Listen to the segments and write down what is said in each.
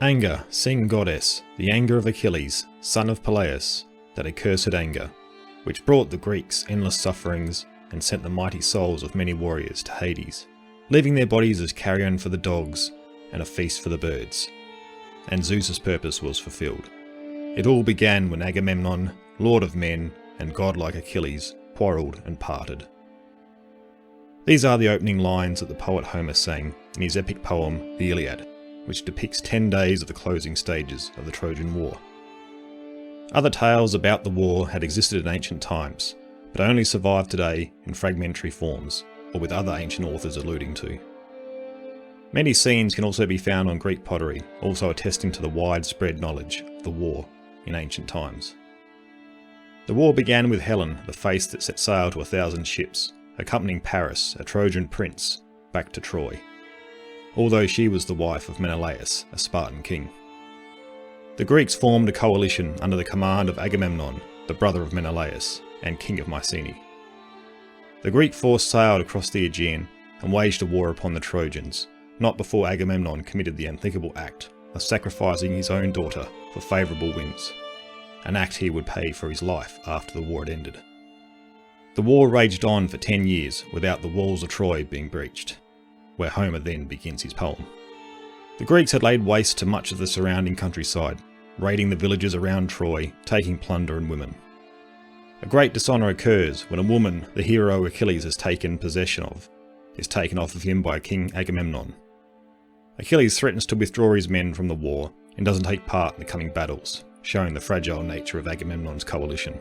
Anger, sing goddess, the anger of Achilles, son of Peleus, that accursed anger, which brought the Greeks endless sufferings and sent the mighty souls of many warriors to Hades, leaving their bodies as carrion for the dogs and a feast for the birds. And Zeus's purpose was fulfilled. It all began when Agamemnon, lord of men, and godlike Achilles quarrelled and parted. These are the opening lines that the poet Homer sang in his epic poem, the Iliad, which depicts 10 days of the closing stages of the Trojan War. Other tales about the war had existed in ancient times, but only survive today in fragmentary forms, or with other ancient authors alluding to. Many scenes can also be found on Greek pottery, also attesting to the widespread knowledge of the war in ancient times. The war began with Helen, the face that set sail to 1,000 ships, accompanying Paris, a Trojan prince, back to Troy, although she was the wife of Menelaus, a Spartan king. The Greeks formed a coalition under the command of Agamemnon, the brother of Menelaus, and king of Mycenae. The Greek force sailed across the Aegean and waged a war upon the Trojans, not before Agamemnon committed the unthinkable act of sacrificing his own daughter for favourable winds, an act he would pay for his life after the war had ended. The war raged on for 10 years without the walls of Troy being breached, where Homer then begins his poem. The Greeks had laid waste to much of the surrounding countryside, raiding the villages around Troy, taking plunder and women. A great dishonour occurs when a woman the hero Achilles has taken possession of is taken off of him by King Agamemnon. Achilles threatens to withdraw his men from the war and doesn't take part in the coming battles, showing the fragile nature of Agamemnon's coalition.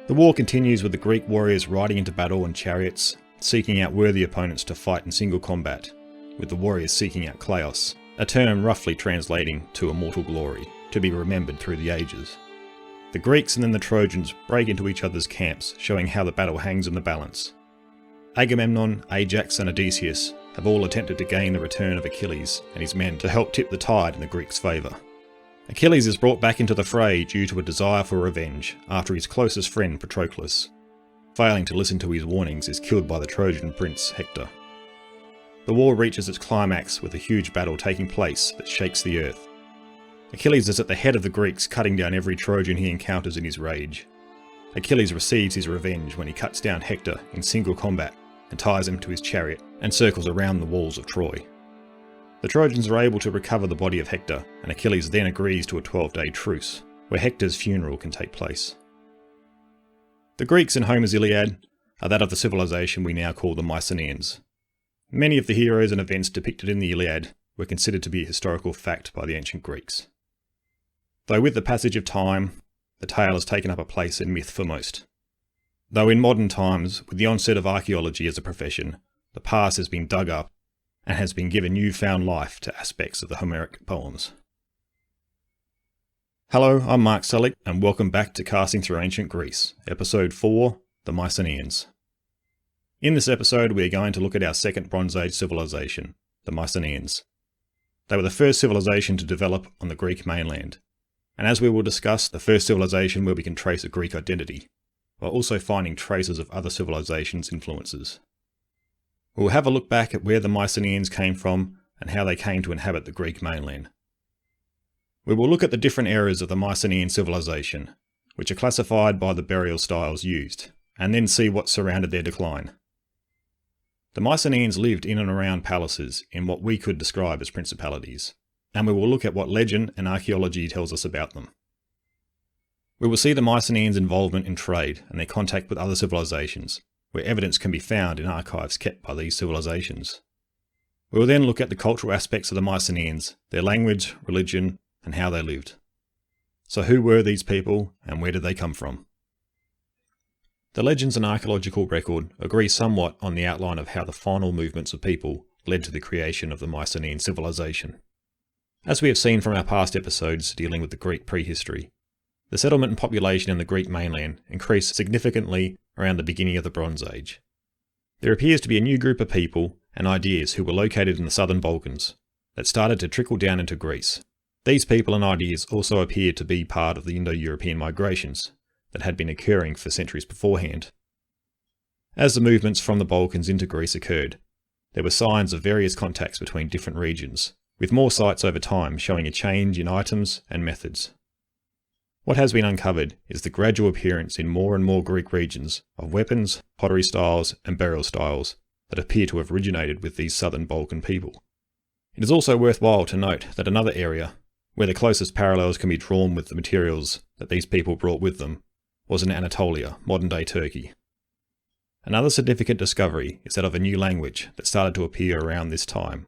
The war continues with the Greek warriors riding into battle on chariots, seeking out worthy opponents to fight in single combat, with the warriors seeking out kleos, a term roughly translating to immortal glory, to be remembered through the ages. The Greeks and then the Trojans break into each other's camps, showing how the battle hangs in the balance. Agamemnon, Ajax and Odysseus have all attempted to gain the return of Achilles and his men to help tip the tide in the Greeks' favour. Achilles is brought back into the fray due to a desire for revenge after his closest friend Patroclus, failing to listen to his warnings, is killed by the Trojan prince Hector. The war reaches its climax with a huge battle taking place that shakes the earth. Achilles is at the head of the Greeks, cutting down every Trojan he encounters in his rage. Achilles receives his revenge when he cuts down Hector in single combat and ties him to his chariot and circles around the walls of Troy. The Trojans are able to recover the body of Hector, and Achilles then agrees to a 12-day truce, where Hector's funeral can take place. The Greeks in Homer's Iliad are that of the civilization we now call the Mycenaeans. Many of the heroes and events depicted in the Iliad were considered to be a historical fact by the ancient Greeks. Though with the passage of time, the tale has taken up a place in myth for most. Though in modern times, with the onset of archaeology as a profession, the past has been dug up and has been given newfound life to aspects of the Homeric poems. Hello, I'm Mark Selick, and welcome back to Casting Through Ancient Greece, Episode 4, The Mycenaeans. In this episode, we are going to look at our second Bronze Age civilization, the Mycenaeans. They were the first civilization to develop on the Greek mainland, and as we will discuss, the first civilization where we can trace a Greek identity, while also finding traces of other civilizations' influences. We will have a look back at where the Mycenaeans came from and how they came to inhabit the Greek mainland. We will look at the different eras of the Mycenaean civilization, which are classified by the burial styles used, and then see what surrounded their decline. The Mycenaeans lived in and around palaces in what we could describe as principalities, and we will look at what legend and archaeology tells us about them. We will see the Mycenaeans' involvement in trade and their contact with other civilizations, where evidence can be found in archives kept by these civilizations. We will then look at the cultural aspects of the Mycenaeans, their language, religion, and how they lived. So who were these people, and where did they come from? The legends and archaeological record agree somewhat on the outline of how the final movements of people led to the creation of the Mycenaean civilization. As we have seen from our past episodes dealing with the Greek prehistory, the settlement and population in the Greek mainland increased significantly around the beginning of the Bronze Age. There appears to be a new group of people and ideas who were located in the southern Balkans that started to trickle down into Greece. These people and ideas also appear to be part of the Indo-European migrations that had been occurring for centuries beforehand. As the movements from the Balkans into Greece occurred, there were signs of various contacts between different regions, with more sites over time showing a change in items and methods. What has been uncovered is the gradual appearance in more and more Greek regions of weapons, pottery styles, and burial styles that appear to have originated with these southern Balkan people. It is also worthwhile to note that another area, where the closest parallels can be drawn with the materials that these people brought with them, was in Anatolia, modern-day Turkey. Another significant discovery is that of a new language that started to appear around this time.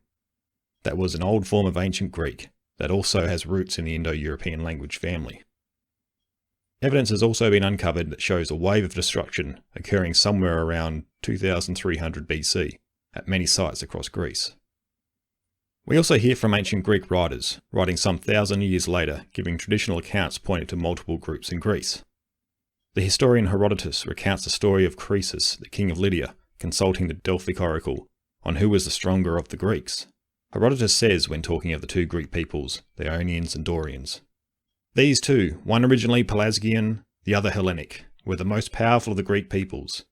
That was an old form of ancient Greek that also has roots in the Indo-European language family. Evidence has also been uncovered that shows a wave of destruction occurring somewhere around 2300 BC at many sites across Greece. We also hear from ancient Greek writers, writing some 1,000 years later, giving traditional accounts pointing to multiple groups in Greece. The historian Herodotus recounts the story of Croesus, the king of Lydia, consulting the Delphic oracle on who was the stronger of the Greeks. Herodotus says, when talking of the two Greek peoples, the Ionians and Dorians, "These two, one originally Pelasgian, the other Hellenic, were the most powerful of the Greek peoples.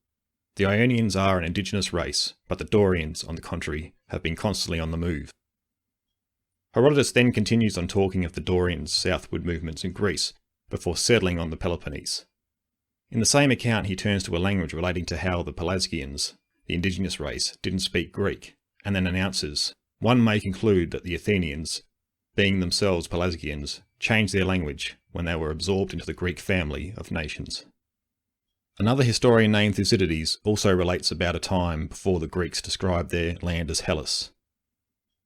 The Ionians are an indigenous race, but the Dorians, on the contrary, have been constantly on the move." Herodotus then continues on talking of the Dorians' southward movements in Greece, before settling on the Peloponnese. In the same account he turns to a language relating to how the Pelasgians, the indigenous race, didn't speak Greek, and then announces, "One may conclude that the Athenians, being themselves Pelasgians, changed their language when they were absorbed into the Greek family of nations." Another historian named Thucydides also relates about a time before the Greeks described their land as Hellas.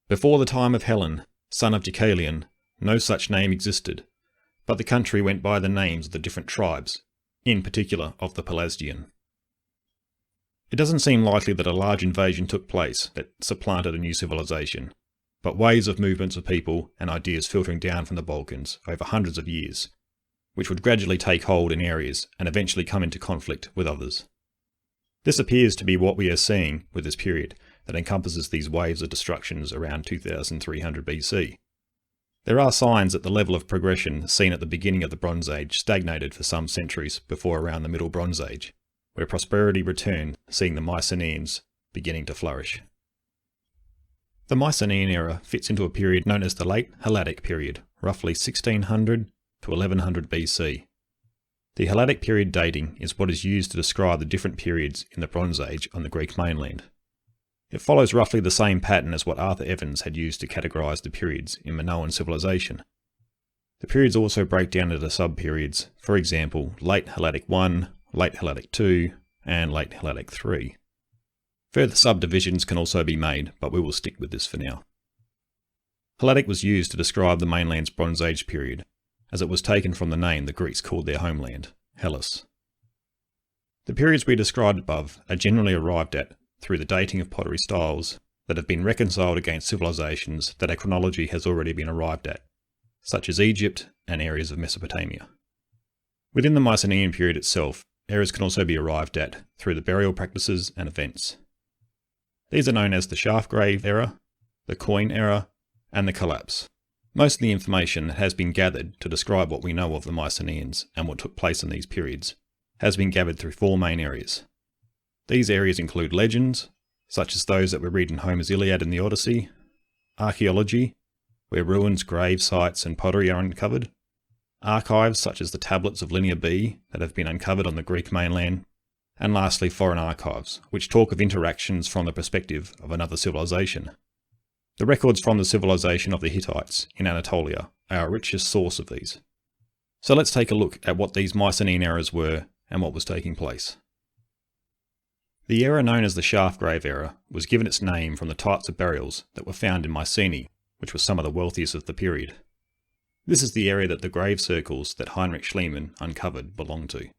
"Before the time of Hellen, son of Deucalion, no such name existed, but the country went by the names of the different tribes, in particular of the Pelasgian." It doesn't seem likely that a large invasion took place that supplanted a new civilization, but waves of movements of people and ideas filtering down from the Balkans over hundreds of years, which would gradually take hold in areas and eventually come into conflict with others. This appears to be what we are seeing with this period that encompasses these waves of destructions around 2300 BC. There are signs that the level of progression seen at the beginning of the Bronze Age stagnated for some centuries before around the Middle Bronze Age, where prosperity returned, seeing the Mycenaeans beginning to flourish. The Mycenaean era fits into a period known as the late Helladic period, roughly 1600 to 1100 BC. The Helladic period dating is what is used to describe the different periods in the Bronze Age on the Greek mainland. It follows roughly the same pattern as what Arthur Evans had used to categorise the periods in Minoan civilization. The periods also break down into sub-periods, for example, Late Helladic I, Late Helladic II, and Late Helladic III. Further subdivisions can also be made, but we will stick with this for now. Helladic was used to describe the mainland's Bronze Age period, as it was taken from the name the Greeks called their homeland, Hellas. The periods we described above are generally arrived at through the dating of pottery styles that have been reconciled against civilizations that a chronology has already been arrived at, such as Egypt and areas of Mesopotamia. Within the Mycenaean period itself, eras can also be arrived at through the burial practices and events. These are known as the shaft grave era, the coin era, and the collapse. Most of the information that has been gathered to describe what we know of the Mycenaeans and what took place in these periods has been gathered through four main areas. These areas include legends, such as those that we read in Homer's Iliad and the Odyssey, archaeology, where ruins, grave sites, and pottery are uncovered, archives such as the tablets of Linear B that have been uncovered on the Greek mainland, and lastly foreign archives, which talk of interactions from the perspective of another civilization. The records from the civilization of the Hittites in Anatolia are our richest source of these. So let's take a look at what these Mycenaean eras were and what was taking place. The era known as the shaft grave era was given its name from the types of burials that were found in Mycenae, which was some of the wealthiest of the period. This is the area that the grave circles that Heinrich Schliemann uncovered belonged to,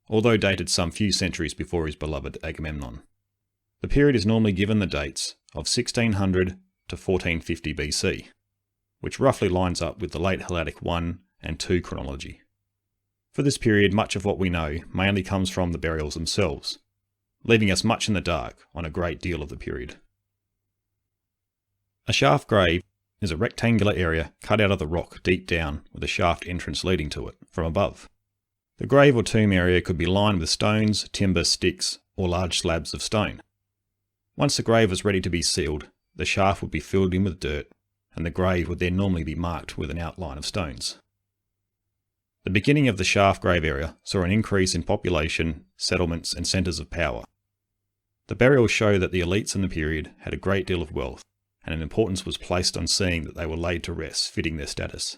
although dated some few centuries before his beloved Agamemnon. The period is normally given the dates of 1600 to 1450 BC, which roughly lines up with the late Helladic I and II chronology. For this period, much of what we know mainly comes from the burials themselves, leaving us much in the dark on a great deal of the period. A shaft grave is a rectangular area cut out of the rock deep down with a shaft entrance leading to it from above. The grave or tomb area could be lined with stones, timber, sticks, or large slabs of stone. Once the grave was ready to be sealed, the shaft would be filled in with dirt, and the grave would then normally be marked with an outline of stones. The beginning of the shaft grave era saw an increase in population, settlements, and centres of power. The burials show that the elites in the period had a great deal of wealth, and an importance was placed on seeing that they were laid to rest fitting their status.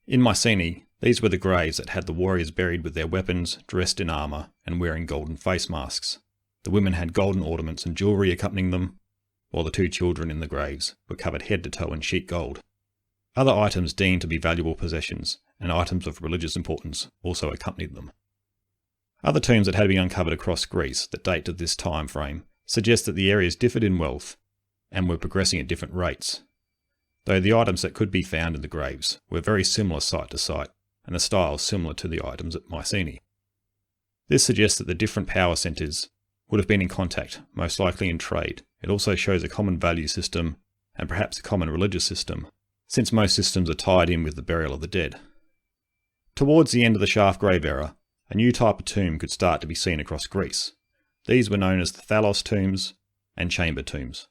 In Mycenae, these were the graves that had the warriors buried with their weapons, dressed in armour, and wearing golden face masks. The women had golden ornaments and jewellery accompanying them, while the 2 children in the graves were covered head to toe in sheet gold. Other items deemed to be valuable possessions, and items of religious importance, also accompanied them. Other tombs that had been uncovered across Greece that date to this time frame suggest that the areas differed in wealth and were progressing at different rates, though the items that could be found in the graves were very similar site to site, and the styles similar to the items at Mycenae. This suggests that the different power centres would have been in contact, most likely in trade. It also shows a common value system, and perhaps a common religious system, since most systems are tied in with the burial of the dead. Towards the end of the shaft grave era, a new type of tomb could start to be seen across Greece. These were known as the thalos tombs and chamber tombs.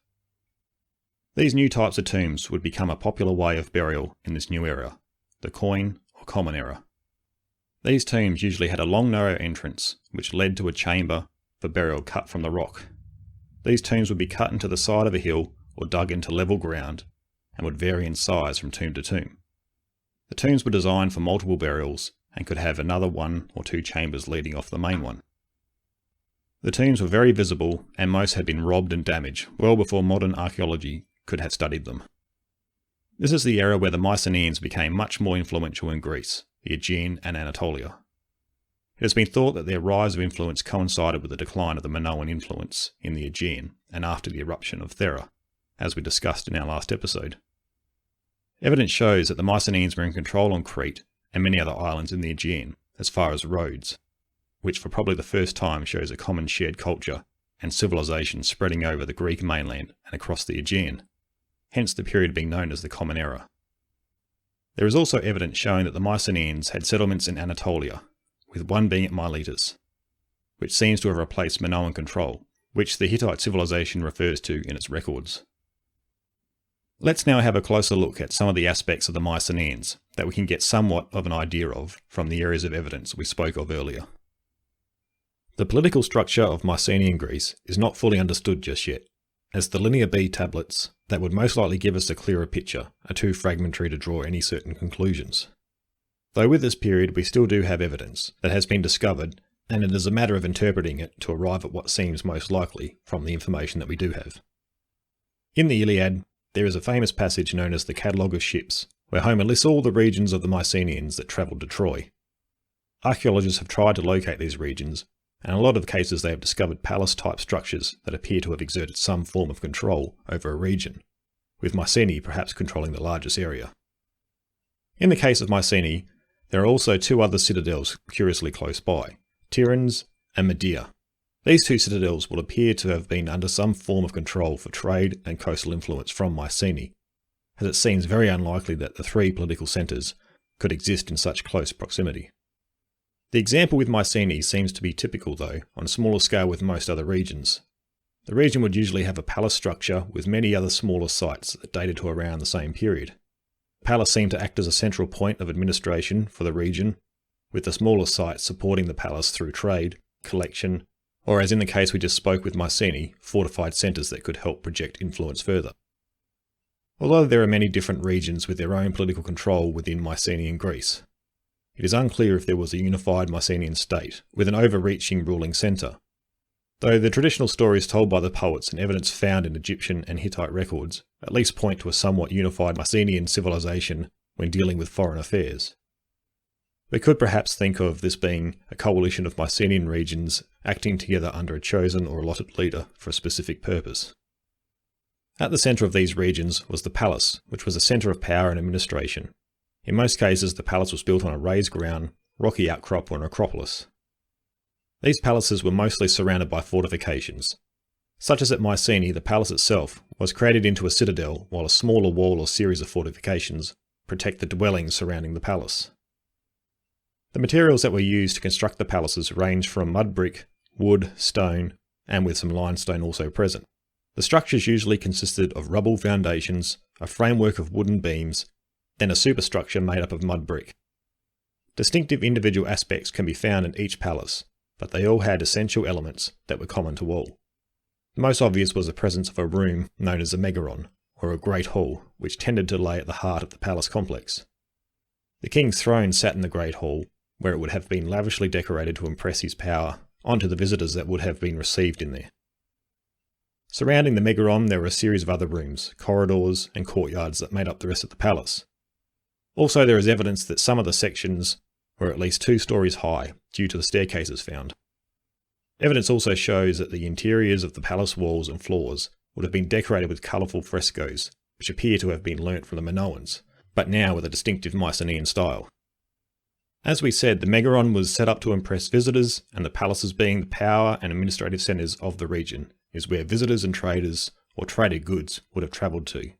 These new types of tombs would become a popular way of burial in this new era, the coin or common era. These tombs usually had a long narrow entrance which led to a chamber for burial cut from the rock. These tombs would be cut into the side of a hill or dug into level ground and would vary in size from tomb to tomb. The tombs were designed for multiple burials and could have another 1 or 2 chambers leading off the main one. The tombs were very visible, and most had been robbed and damaged well before modern archaeology could have studied them. This is the era where the Mycenaeans became much more influential in Greece, the Aegean and Anatolia. It has been thought that their rise of influence coincided with the decline of the Minoan influence in the Aegean and after the eruption of Thera, as we discussed in our last episode. Evidence shows that the Mycenaeans were in control on Crete and many other islands in the Aegean, as far as Rhodes, which for probably the first time shows a common shared culture and civilization spreading over the Greek mainland and across the Aegean, hence the period being known as the Common Era. There is also evidence showing that the Mycenaeans had settlements in Anatolia, with one being at Miletus, which seems to have replaced Minoan control, which the Hittite civilization refers to in its records. Let's now have a closer look at some of the aspects of the Mycenaeans that we can get somewhat of an idea of from the areas of evidence we spoke of earlier. The political structure of Mycenaean Greece is not fully understood just yet, as the Linear B tablets that would most likely give us a clearer picture are too fragmentary to draw any certain conclusions. Though with this period we still do have evidence that has been discovered, and it is a matter of interpreting it to arrive at what seems most likely from the information that we do have. In the Iliad, there is a famous passage known as the Catalogue of Ships, where Homer lists all the regions of the Mycenaeans that travelled to Troy. Archaeologists have tried to locate these regions, and in a lot of cases they have discovered palace-type structures that appear to have exerted some form of control over a region, with Mycenae perhaps controlling the largest area. In the case of Mycenae, there are also 2 other citadels curiously close by, Tiryns and Medea. These 2 citadels will appear to have been under some form of control for trade and coastal influence from Mycenae, as it seems very unlikely that the 3 political centres could exist in such close proximity. The example with Mycenae seems to be typical though, on a smaller scale with most other regions. The region would usually have a palace structure with many other smaller sites that dated to around the same period. The palace seemed to act as a central point of administration for the region, with the smaller sites supporting the palace through trade, collection, or as in the case we just spoke with Mycenae, fortified centres that could help project influence further. Although there are many different regions with their own political control within Mycenaean Greece, it is unclear if there was a unified Mycenaean state with an overreaching ruling centre. Though the traditional stories told by the poets and evidence found in Egyptian and Hittite records at least point to a somewhat unified Mycenaean civilization when dealing with foreign affairs. We could perhaps think of this being a coalition of Mycenaean regions acting together under a chosen or allotted leader for a specific purpose. At the centre of these regions was the palace, which was a centre of power and administration. In most cases, the palace was built on a raised ground, rocky outcrop or an acropolis. These palaces were mostly surrounded by fortifications. Such as at Mycenae, the palace itself was created into a citadel, while a smaller wall or series of fortifications protect the dwellings surrounding the palace. The materials that were used to construct the palaces ranged from mud brick, wood, stone, and with some limestone also present. The structures usually consisted of rubble foundations, a framework of wooden beams, then a superstructure made up of mud brick. Distinctive individual aspects can be found in each palace, but they all had essential elements that were common to all. The most obvious was the presence of a room known as a megaron, or a great hall, which tended to lay at the heart of the palace complex. The king's throne sat in the great hall, where it would have been lavishly decorated to impress his power onto the visitors that would have been received in there. Surrounding the megaron there were a series of other rooms, corridors, and courtyards that made up the rest of the palace. Also, there is evidence that some of the sections were at least 2 stories high, due to the staircases found. Evidence also shows that the interiors of the palace walls and floors would have been decorated with colourful frescoes, which appear to have been learnt from the Minoans, but now with a distinctive Mycenaean style. As we said, the megaron was set up to impress visitors, and the palaces being the power and administrative centres of the region is where visitors and traders, or traded goods, would have travelled to.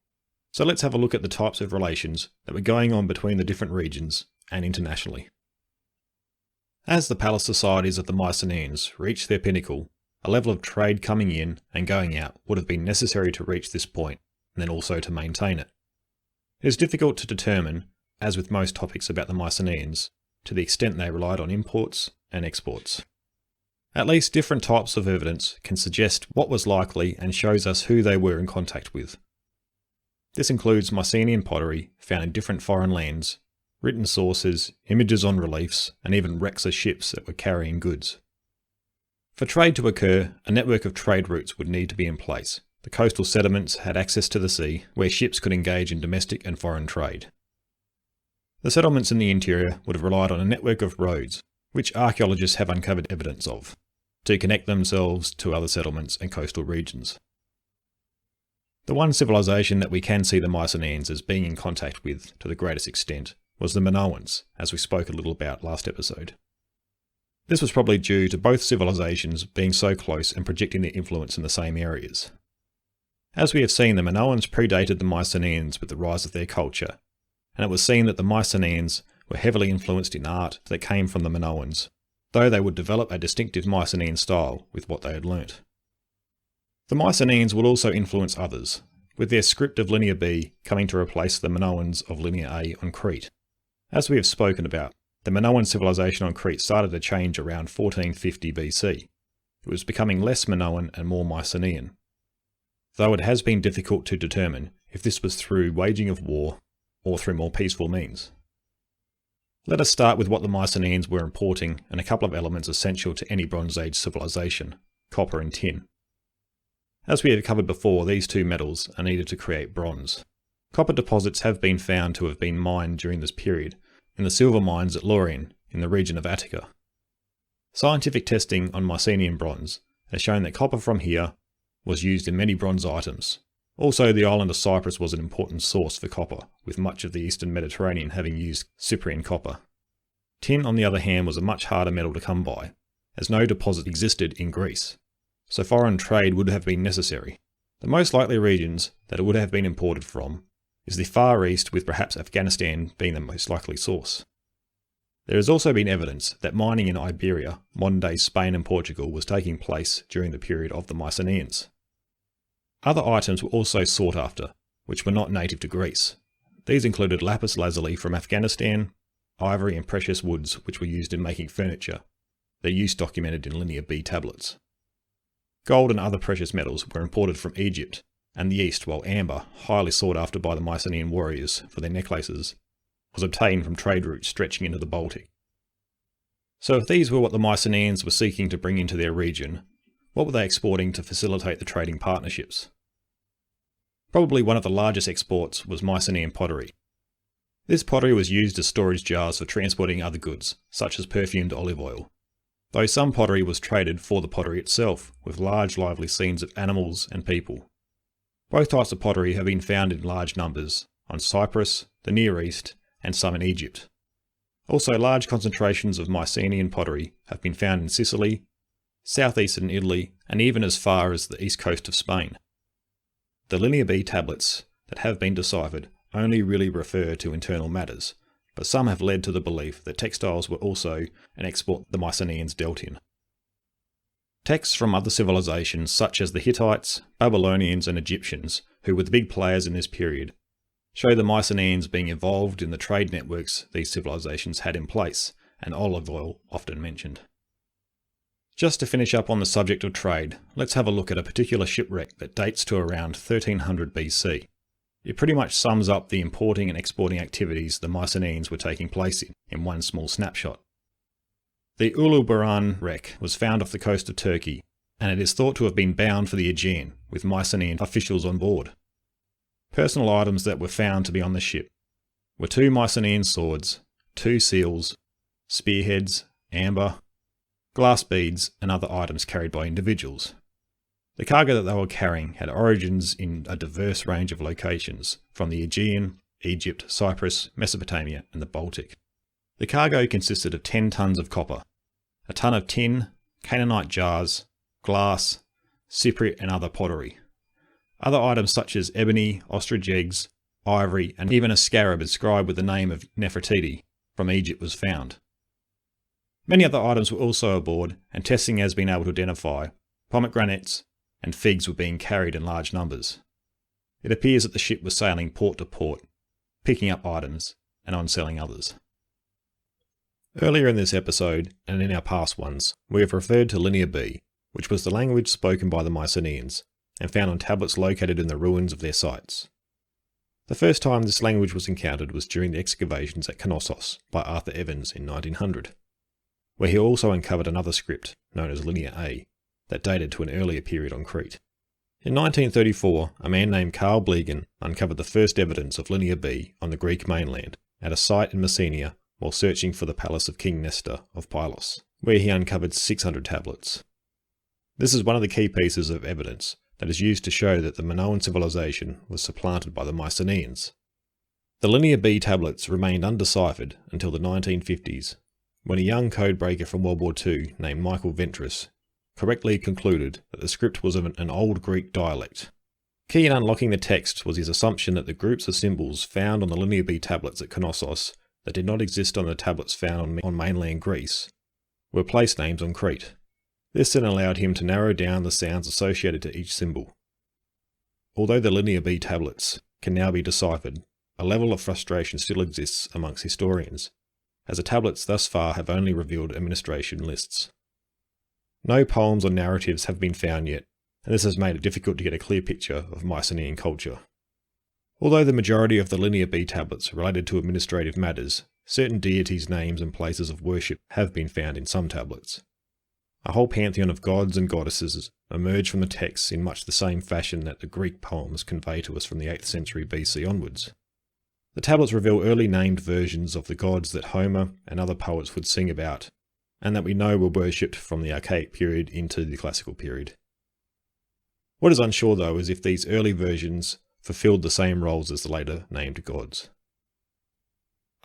So let's have a look at the types of relations that were going on between the different regions and internationally. As the palace societies of the Mycenaeans reached their pinnacle, a level of trade coming in and going out would have been necessary to reach this point, and then also to maintain it. It is difficult to determine, as with most topics about the Mycenaeans, to the extent they relied on imports and exports. At least different types of evidence can suggest what was likely and shows us who they were in contact with. This includes Mycenaean pottery found in different foreign lands, written sources, images on reliefs, and even wrecks of ships that were carrying goods. For trade to occur, a network of trade routes would need to be in place. The coastal settlements had access to the sea, where ships could engage in domestic and foreign trade. The settlements in the interior would have relied on a network of roads, which archaeologists have uncovered evidence of, to connect themselves to other settlements and coastal regions. The one civilization that we can see the Mycenaeans as being in contact with to the greatest extent was the Minoans, as we spoke a little about last episode. This was probably due to both civilizations being so close and projecting their influence in the same areas. As we have seen, the Minoans predated the Mycenaeans with the rise of their culture, and it was seen that the Mycenaeans were heavily influenced in art that came from the Minoans, though they would develop a distinctive Mycenaean style with what they had learnt. The Mycenaeans would also influence others, with their script of Linear B coming to replace the Minoans of Linear A on Crete. As we have spoken about, the Minoan civilization on Crete started to change around 1450 BC. It was becoming less Minoan and more Mycenaean, though it has been difficult to determine if this was through waging of war or through more peaceful means. Let us start with what the Mycenaeans were importing and a couple of elements essential to any Bronze Age civilization: copper and tin. As we have covered before, these 2 metals are needed to create bronze. Copper deposits have been found to have been mined during this period in the silver mines at Lorien in the region of Attica. Scientific testing on Mycenaean bronze has shown that copper from here was used in many bronze items. Also, the island of Cyprus was an important source for copper, with much of the eastern Mediterranean having used Cyprian copper. Tin, on the other hand, was a much harder metal to come by, as no deposit existed in Greece, so foreign trade would have been necessary. The most likely regions that it would have been imported from is the Far East, with perhaps Afghanistan being the most likely source. There has also been evidence that mining in Iberia, modern-day Spain and Portugal, was taking place during the period of the Mycenaeans. Other items were also sought after, which were not native to Greece. These included lapis lazuli from Afghanistan, ivory and precious woods which were used in making furniture, their use documented in Linear B tablets. Gold and other precious metals were imported from Egypt and the East, while amber, highly sought after by the Mycenaean warriors for their necklaces, was obtained from trade routes stretching into the Baltic. So if these were what the Mycenaeans were seeking to bring into their region, what were they exporting to facilitate the trading partnerships? Probably one of the largest exports was Mycenaean pottery. This pottery was used as storage jars for transporting other goods, such as perfumed olive oil, though some pottery was traded for the pottery itself, with large lively scenes of animals and people. Both types of pottery have been found in large numbers on Cyprus, the Near East, and some in Egypt. Also, large concentrations of Mycenaean pottery have been found in Sicily, southeastern Italy, and even as far as the east coast of Spain. The Linear B tablets that have been deciphered only really refer to internal matters, but some have led to the belief that textiles were also an export the Mycenaeans dealt in. Texts from other civilizations such as the Hittites, Babylonians and Egyptians, who were the big players in this period, show the Mycenaeans being involved in the trade networks these civilizations had in place, and olive oil often mentioned. Just to finish up on the subject of trade, let's have a look at a particular shipwreck that dates to around 1300 BC. It pretty much sums up the importing and exporting activities the Mycenaeans were taking place in one small snapshot. The Ulubaran wreck was found off the coast of Turkey, and it is thought to have been bound for the Aegean, with Mycenaean officials on board. Personal items that were found to be on the ship were 2 Mycenaean swords, 2 seals, spearheads, amber, glass beads, and other items carried by individuals. The cargo that they were carrying had origins in a diverse range of locations, from the Aegean, Egypt, Cyprus, Mesopotamia, and the Baltic. The cargo consisted of 10 tons of copper, a ton of tin, Canaanite jars, glass, Cypriot and other pottery. Other items such as ebony, ostrich eggs, ivory, and even a scarab inscribed with the name of Nefertiti from Egypt was found. Many other items were also aboard, and testing has been able to identify pomegranates and figs were being carried in large numbers. It appears that the ship was sailing port to port, picking up items and on-selling others. Earlier in this episode, and in our past ones, we have referred to Linear B, which was the language spoken by the Mycenaeans, and found on tablets located in the ruins of their sites. The first time this language was encountered was during the excavations at Knossos by Arthur Evans in 1900, where he also uncovered another script, known as Linear A, that dated to an earlier period on Crete. In 1934, a man named Carl Blegan uncovered the first evidence of Linear B on the Greek mainland, at a site in Messenia, while searching for the palace of King Nestor of Pylos, where he uncovered 600 tablets. This is one of the key pieces of evidence that is used to show that the Minoan civilization was supplanted by the Mycenaeans. The Linear B tablets remained undeciphered until the 1950s, when a young codebreaker from World War II named Michael Ventris correctly concluded that the script was of an Old Greek dialect. Key in unlocking the text was his assumption that the groups of symbols found on the Linear B tablets at Knossos that did not exist on the tablets found on mainland Greece were place names on Crete. This then allowed him to narrow down the sounds associated to each symbol. Although the Linear B tablets can now be deciphered, a level of frustration still exists amongst historians, as the tablets thus far have only revealed administration lists. No poems or narratives have been found yet, and this has made it difficult to get a clear picture of Mycenaean culture. Although the majority of the Linear B tablets related to administrative matters, certain deities' names and places of worship have been found in some tablets. A whole pantheon of gods and goddesses emerge from the texts in much the same fashion that the Greek poems convey to us from the 8th century BC onwards. The tablets reveal early named versions of the gods that Homer and other poets would sing about, and that we know were worshipped from the Archaic period into the Classical period. What is unsure though is if these early versions fulfilled the same roles as the later named gods.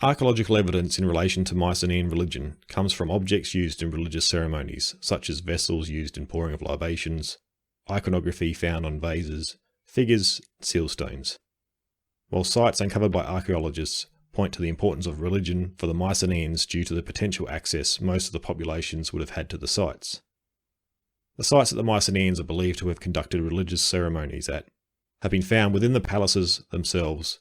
Archaeological evidence in relation to Mycenaean religion comes from objects used in religious ceremonies, such as vessels used in pouring of libations, iconography found on vases, figures, seal stones. While sites uncovered by archaeologists point to the importance of religion for the Mycenaeans due to the potential access most of the populations would have had to the sites. The sites that the Mycenaeans are believed to have conducted religious ceremonies at have been found within the palaces themselves,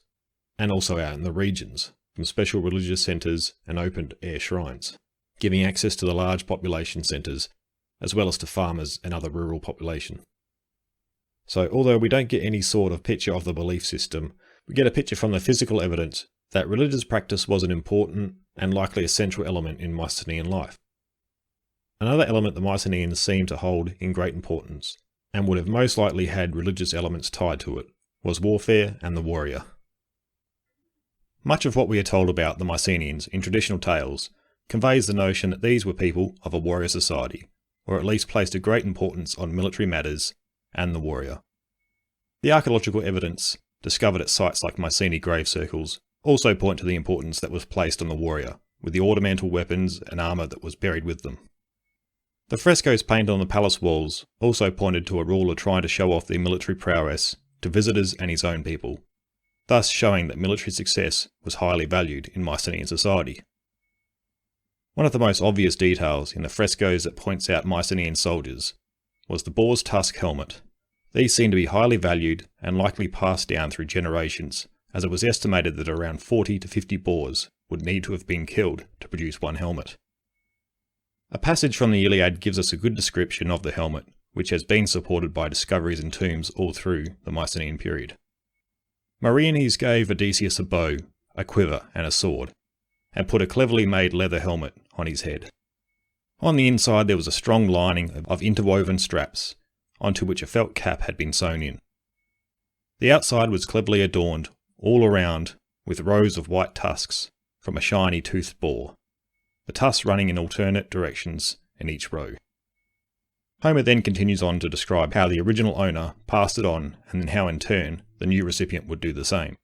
and also out in the regions, from special religious centres and open-air shrines, giving access to the large population centres, as well as to farmers and other rural population. So although we don't get any sort of picture of the belief system, we get a picture from the physical evidence that religious practice was an important and likely a central element in Mycenaean life. Another element the Mycenaeans seem to hold in great importance, and would have most likely had religious elements tied to it, was warfare and the warrior. Much of what we are told about the Mycenaeans in traditional tales conveys the notion that these were people of a warrior society, or at least placed a great importance on military matters and the warrior. The archaeological evidence discovered at sites like Mycenae grave circles also point to the importance that was placed on the warrior, with the ornamental weapons and armour that was buried with them. The frescoes painted on the palace walls also pointed to a ruler trying to show off their military prowess to visitors and his own people, thus showing that military success was highly valued in Mycenaean society. One of the most obvious details in the frescoes that points out Mycenaean soldiers was the boar's tusk helmet. These seem to be highly valued and likely passed down through generations as it was estimated that around 40 to 50 boars would need to have been killed to produce one helmet. A passage from the Iliad gives us a good description of the helmet, which has been supported by discoveries in tombs all through the Mycenaean period. Meriones gave Odysseus a bow, a quiver and a sword, and put a cleverly made leather helmet on his head. On the inside there was a strong lining of interwoven straps, onto which a felt cap had been sewn in. The outside was cleverly adorned all around with rows of white tusks from a shiny toothed boar, the tusks running in alternate directions in each row. Homer then continues on to describe how the original owner passed it on and then how in turn the new recipient would do the same.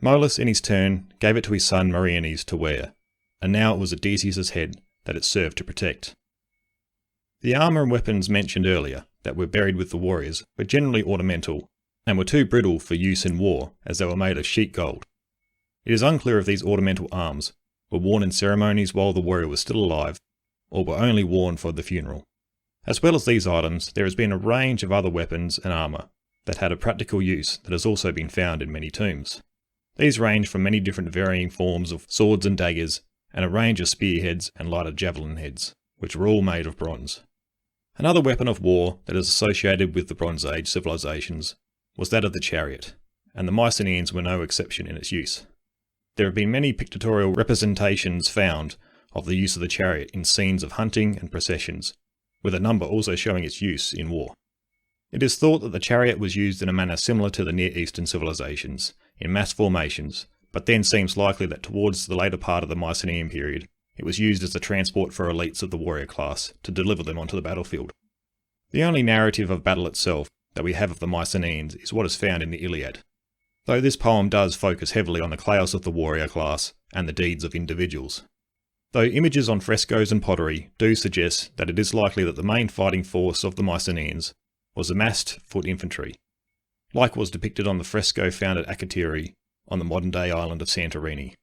Molus in his turn gave it to his son Meriones to wear, and now it was Odysseus' head that it served to protect. The armour and weapons mentioned earlier that were buried with the warriors were generally ornamental and were too brittle for use in war as they were made of sheet gold. It is unclear if these ornamental arms were worn in ceremonies while the warrior was still alive, or were only worn for the funeral. As well as these items, there has been a range of other weapons and armour that had a practical use that has also been found in many tombs. These range from many different varying forms of swords and daggers, and a range of spearheads and lighter javelin heads, which were all made of bronze. Another weapon of war that is associated with the Bronze Age civilizations was that of the chariot, and the Mycenaeans were no exception in its use. There have been many pictorial representations found of the use of the chariot in scenes of hunting and processions, with a number also showing its use in war. It is thought that the chariot was used in a manner similar to the Near Eastern civilizations, in mass formations, but then seems likely that towards the later part of the Mycenaean period, it was used as a transport for elites of the warrior class to deliver them onto the battlefield. The only narrative of battle itself that we have of the Mycenaeans is what is found in the Iliad, though this poem does focus heavily on the chaos of the warrior class and the deeds of individuals. Though images on frescoes and pottery do suggest that it is likely that the main fighting force of the Mycenaeans was amassed foot infantry, like was depicted on the fresco found at Akrotiri on the modern-day island of Santorini.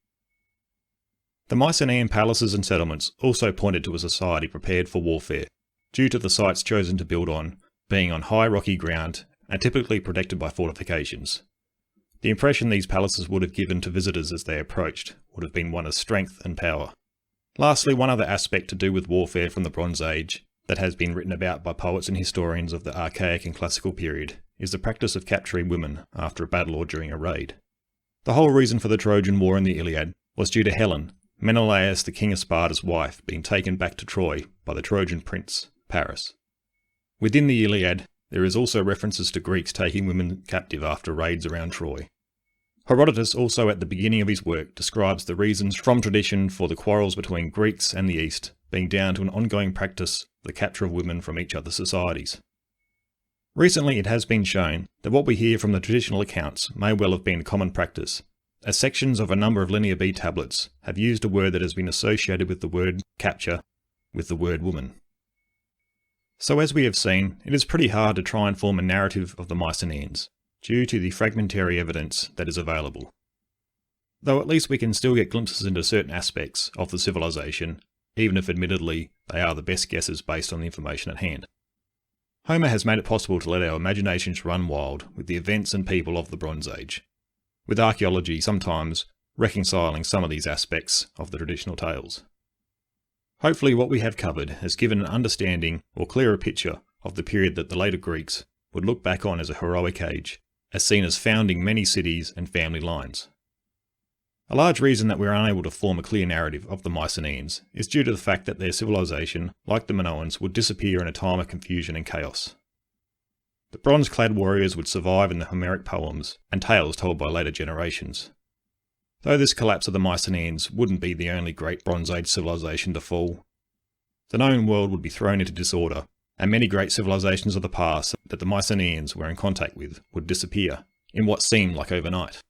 The Mycenaean palaces and settlements also pointed to a society prepared for warfare, due to the sites chosen to build on being on high rocky ground and typically protected by fortifications. The impression these palaces would have given to visitors as they approached would have been one of strength and power. Lastly, one other aspect to do with warfare from the Bronze Age that has been written about by poets and historians of the archaic and classical period is the practice of capturing women after a battle or during a raid. The whole reason for the Trojan War in the Iliad was due to Helen, Menelaus the king of Sparta's wife, being taken back to Troy by the Trojan prince, Paris. Within the Iliad, there is also references to Greeks taking women captive after raids around Troy. Herodotus also at the beginning of his work describes the reasons from tradition for the quarrels between Greeks and the East being down to an ongoing practice of the capture of women from each other's societies. Recently it has been shown that what we hear from the traditional accounts may well have been a common practice, as sections of a number of Linear B tablets have used a word that has been associated with the word capture with the word woman. So as we have seen, it is pretty hard to try and form a narrative of the Mycenaeans, due to the fragmentary evidence that is available. Though at least we can still get glimpses into certain aspects of the civilization, even if admittedly they are the best guesses based on the information at hand. Homer has made it possible to let our imaginations run wild with the events and people of the Bronze Age, with archaeology sometimes reconciling some of these aspects of the traditional tales. Hopefully what we have covered has given an understanding or clearer picture of the period that the later Greeks would look back on as a heroic age, as seen as founding many cities and family lines. A large reason that we are unable to form a clear narrative of the Mycenaeans is due to the fact that their civilization, like the Minoans, would disappear in a time of confusion and chaos. The bronze-clad warriors would survive in the Homeric poems and tales told by later generations. Though this collapse of the Mycenaeans wouldn't be the only great Bronze Age civilization to fall, the known world would be thrown into disorder, and many great civilizations of the past that the Mycenaeans were in contact with would disappear in what seemed like overnight.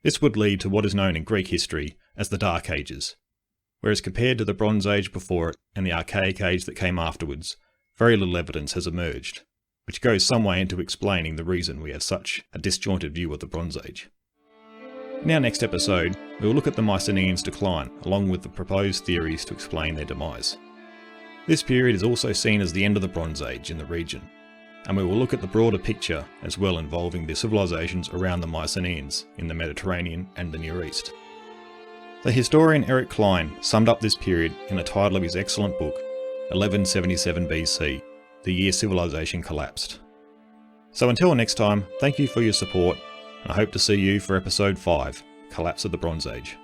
This would lead to what is known in Greek history as the Dark Ages, whereas compared to the Bronze Age before it and the Archaic Age that came afterwards, very little evidence has emerged, which goes some way into explaining the reason we have such a disjointed view of the Bronze Age. In our next episode, we will look at the Mycenaeans' decline along with the proposed theories to explain their demise. This period is also seen as the end of the Bronze Age in the region, and we will look at the broader picture as well, involving the civilizations around the Mycenaeans in the Mediterranean and the Near East. The historian Eric Klein summed up this period in the title of his excellent book, 1177 BC, the year civilization collapsed. So until next time, thank you for your support, and I hope to see you for episode 5, Collapse of the Bronze Age.